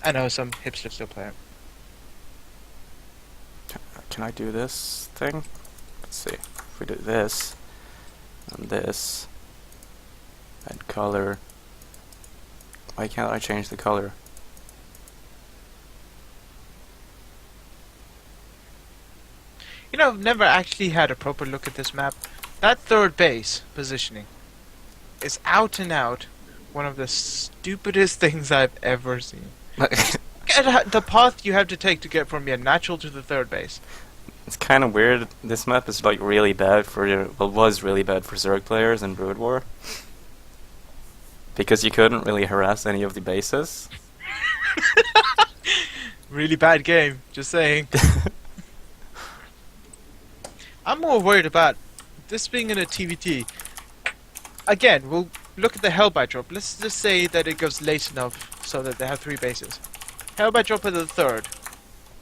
I know some hipsters still play it. Can I do this thing? Let's see. If we do this, and this, and color. Why can't I change the color? You know, I've never actually had a proper look at this map. That third base positioning is out and out one of the stupidest things I've ever seen. Get the path you have to take to get from your natural to the third base. It's kind of weird. This map is like really bad for well, was really bad for Zerg players in Brood War because you couldn't really harass any of the bases. Really bad game, just saying. I'm more worried about this being in a TVT. Again, we'll look at the Hellbite drop. Let's just say that it goes late enough so that they have 3 bases. Hellbite drop at the third.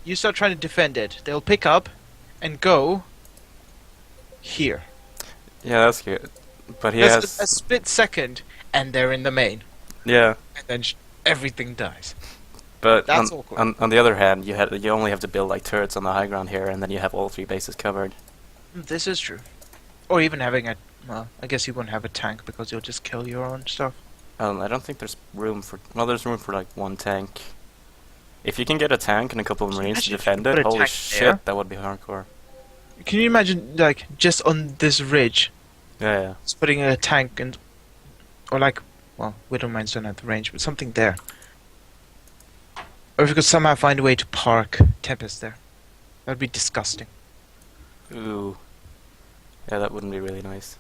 You start trying to defend it. They'll pick up and go here. Yeah, that's good. But he That's has a split second, and they're in the main. yeah. And then everything dies. But That's awkward. on the other hand, you only have to build like turrets on the high ground here, and then you have all 3 bases covered. This is true. Or even having a... Well, I guess you wouldn't have a tank because you'll just kill your own stuff. I don't think there's room for. Well, there's room for like 1 tank. If you can get a tank and a couple of marines to defend put it, a holy tank shit, there? that would be hardcore. Can you imagine, like, just on this ridge, Yeah, yeah. just putting a tank and... Or like... Well, Widowmines don't have the range, but something there. Or if you could somehow find a way to park Tempest there. That would be disgusting. Ooh. Yeah, that wouldn't be really nice.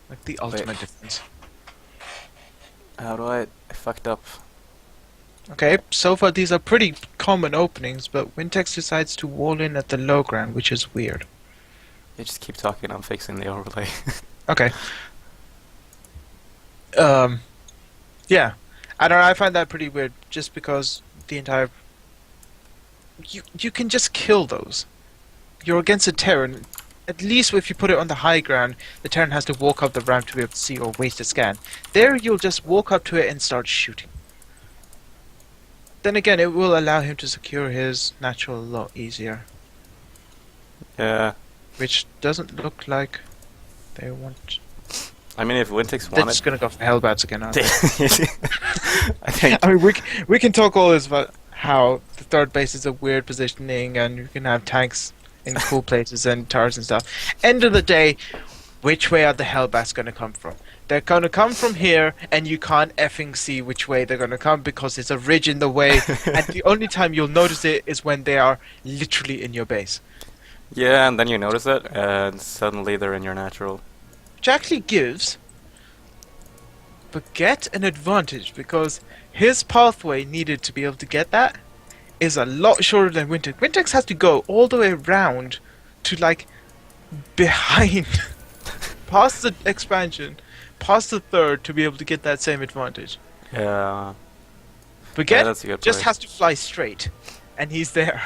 Like the ultimate defense. How do I fucked up? Okay, so far these are pretty common openings, but Wintex decides to wall in at the low ground, which is weird. You just keep talking, I'm fixing the overlay. Okay. Yeah. I don't know, I find that pretty weird, just because the entire... You can just kill those. You're against a Terran. At least if you put it on the high ground, the Terran has to walk up the ramp to be able to see or waste a scan. There you'll just walk up to it and start shooting. Then again, it will allow him to secure his natural a lot easier. Yeah. Which doesn't look like they want... I mean, if Wintex They're wanted... just gonna go for Hellbats again, aren't they? I think... I mean, we can talk all this about how the third base is a weird positioning and you can have tanks in cool places and towers and stuff. End of the day, which way are the Hellbats gonna come from? They're gonna come from here, and you can't effing see which way they're gonna come because there's a ridge in the way, and the only time you'll notice it is when they are literally in your base. Yeah, and then you notice it, and suddenly they're in your natural. Which actually gives Baguette an advantage because his pathway needed to be able to get that is a lot shorter than Wintex. Wintex has to go all the way around to like behind, past the expansion, past the third to be able to get that same advantage. Yeah. Baguette Yeah, that's a good just point. has to fly straight, and he's there.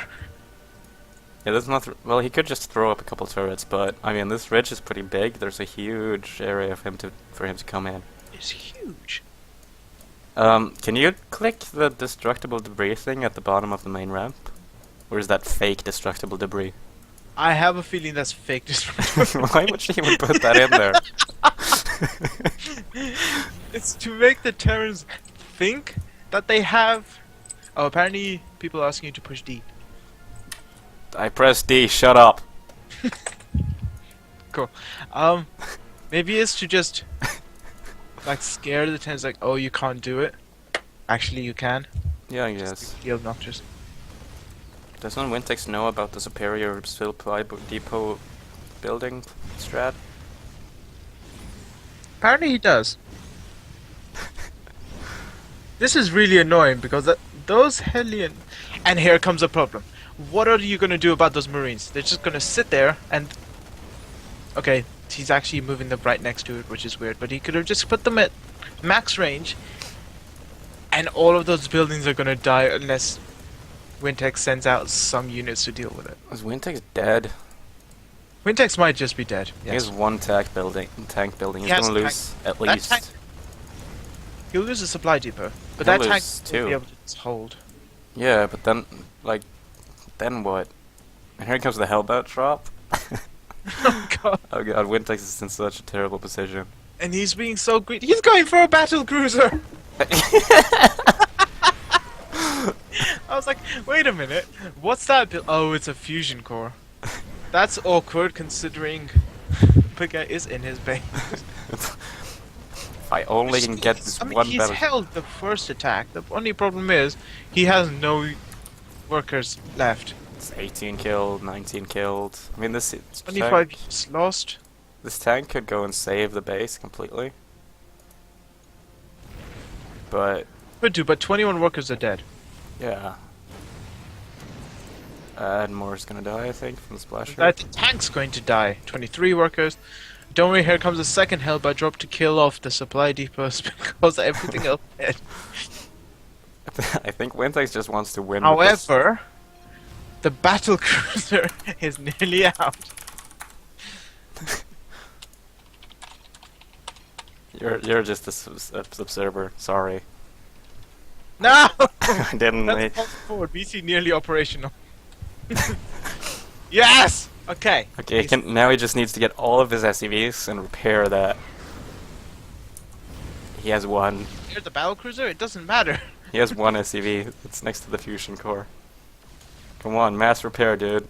Yeah, that's not... well, he could just throw up a couple turrets, but, I mean, this ridge is pretty big. There's a huge area for him to come in. It's huge. Can you click the destructible debris thing at the bottom of the main ramp? Or is that fake destructible debris? I have a feeling that's fake destruction. Why would she even put that in there? It's to make the Terrans think that they have... Oh, apparently people are asking you to push D. I pressed D, shut up! Cool. Maybe it's to just... like scare the Terrans like, oh, you can't do it. Actually, you can. Yeah, I guess. Be obnoxious. Doesn't Wintex know about the superior supply depot building strat? Apparently he does. This is really annoying because those Hellion... And here comes a problem. What are you going to do about those Marines? They're just going to sit there and... Okay, he's actually moving them right next to it, which is weird. But he could have just put them at max range. And all of those buildings are going to die unless Wintex sends out some units to deal with it. Is Wintex dead? Wintex might just be dead. He has one tank building. He's He has gonna a lose at That least. tank- He'll lose a supply depot, but He'll that tank lose will be two. able to just hold. Yeah, but then, like, then what? And here comes the Hellbout drop. Oh god. Oh god, Wintex is in such a terrible position. And he's being so greedy. He's going for a battle cruiser! I was like, wait a minute. What's that build? Oh, it's a fusion core. That's awkward considering Big Guy is in his base. If I only can get this I mean, one he's battle. held the first attack. The only problem is he has no workers left. It's 18 killed, 19 killed. I mean, this 25 units lost. this tank could go and save the base completely. But Could do, but 21 workers are dead. yeah. And more's gonna die, I think, from the splasher. That tank's going to die. 23 workers. Don't worry, here comes a second Hellbout drop to kill off the supply depots because everything else is dead. I think Wintex just wants to win. With this. However, the battle cruiser is nearly out. You're just a observer. Sorry, No! I didn't. Let's pulse forward. BC nearly operational. Yes! Okay. Okay, now he just needs to get all of his SCVs and repair that. He has one. Here's the battle cruiser. It doesn't matter. He has one SCV. It's next to the fusion core. Come on, mass repair, dude.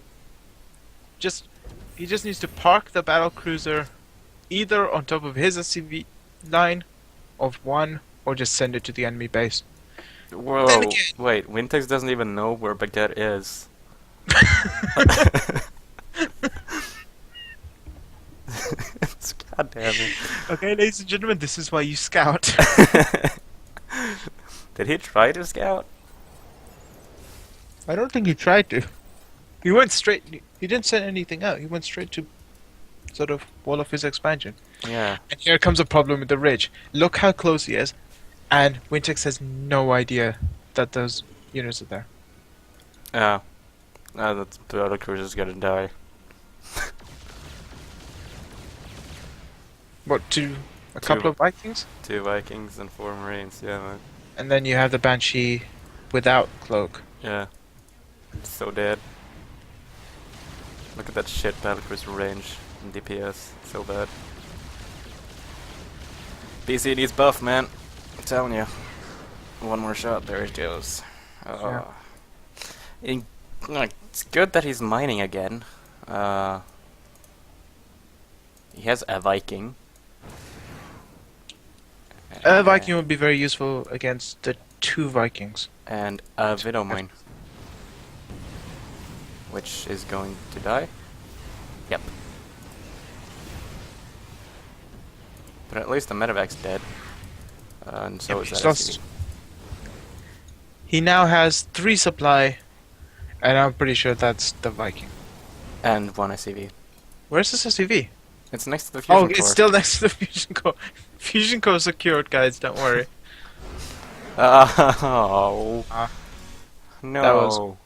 He just needs to park the battle cruiser either on top of his SCV line of one, or just send it to the enemy base. Whoa! Then again- Wait, Wintex doesn't even know where Baguette is. God damn it. Okay, ladies and gentlemen, this is why you scout. Did he try to scout? I don't think he tried to. He went straight. He didn't send anything out. He went straight to sort of wall of his expansion. Yeah. And here comes a problem with the ridge. Look how close he is, and Wintex has no idea that those units are there. Yeah. The battle cruiser's gonna die. What, a couple of Vikings? 2 Vikings and 4 Marines, yeah, man. And then you have the Banshee without cloak. Yeah. It's so dead. Look at that shit battle cruiser range and DPS. So bad. BC needs buff, man. I'm telling you. One more shot, there it goes. Yeah. It's good that he's mining again. He has a Viking. A Viking would be very useful against the 2 Vikings. And a Widow mine. Which is going to die. Yep. But at least the medevac's dead. And so Yep, is he's that lost. SCV. He now has 3 supply, and I'm pretty sure that's the Viking. And 1 SCV. Where's this SCV? It's next to the fusion Oh, core. it's still next to the fusion core. Fusion core secured, guys. Don't worry. Oh. Ah. No. That was